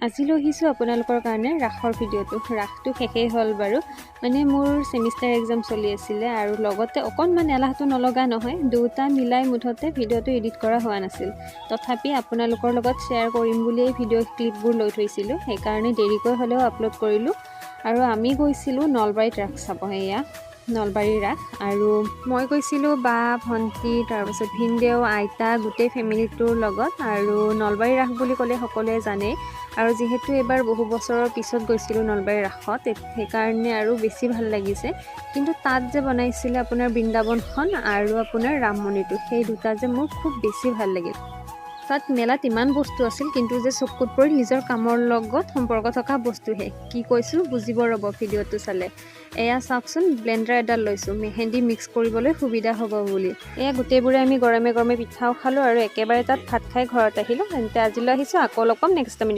আজি লৈ আহিছোঁ আপোনালোকৰ কাৰণে ৰাসৰ ভিডিঅ'টো। ৰাসটো শেষেই হ'ল বাৰু, মানে মোৰ ছেমিষ্টাৰ এক্সাম চলি আছিলে আৰু লগতে অকণমান এলাহটো নলগা নহয়, দুটা মিলাই মুঠতে ভিডিঅ'টো এডিট কৰা হোৱা নাছিল। তথাপি আপোনালোকৰ লগত শ্বেয়াৰ কৰিম বুলিয়েই ভিডিঅ' ক্লিপবোৰ লৈ থৈছিলোঁ, সেইকাৰণে দেৰিকৈ হ'লেও আপলোড কৰিলোঁ। আৰু আমি গৈছিলোঁ নলবাৰীত ৰাস চাব, এয়া নলবাৰীৰ ৰাস। আৰু মই গৈছিলোঁ বা ভণ্টি, তাৰপাছত ভিনদেউ, আইতা, গোটেই ফেমিলিটোৰ লগত। আৰু নলবাৰীৰ ৰাস বুলি ক'লে সকলোৱে জানেই, আৰু যিহেতু এইবাৰ বহু বছৰৰ পিছত গৈছিলোঁ নলবাৰীৰ ৰাসত, সেইকাৰণে আৰু বেছি ভাল লাগিছে। কিন্তু তাত যে বনাইছিলে আপোনাৰ বৃন্দাবনখন আৰু আপোনাৰ ৰাম মন্দিৰটো, সেই দুটা যে মোৰ খুব বেছি ভাল লাগিল। তাত মেলাত ইমান বস্তু আছিল, কিন্তু যে চকুত পৰি নিজৰ কামৰ লগত সম্পৰ্ক থকা বস্তুহে। কি কৈছোঁ বুজিব ৰ'ব ভিডিঅ'টো চালে। এয়া চাওকচোন, ব্লেণ্ডাৰ এডাল লৈছোঁ মেহেন্দি মিক্স কৰিবলৈ সুবিধা হ'ব বুলি। এয়া গোটেইবোৰে আমি গৰমে গৰমে পিঠাও খালোঁ আৰু একেবাৰে তাত ভাত খাই ঘৰত আহিলোঁ। তেন্তে আজিলৈ আহিছোঁ, আকৌ লগ পাম নেক্সট টাইম।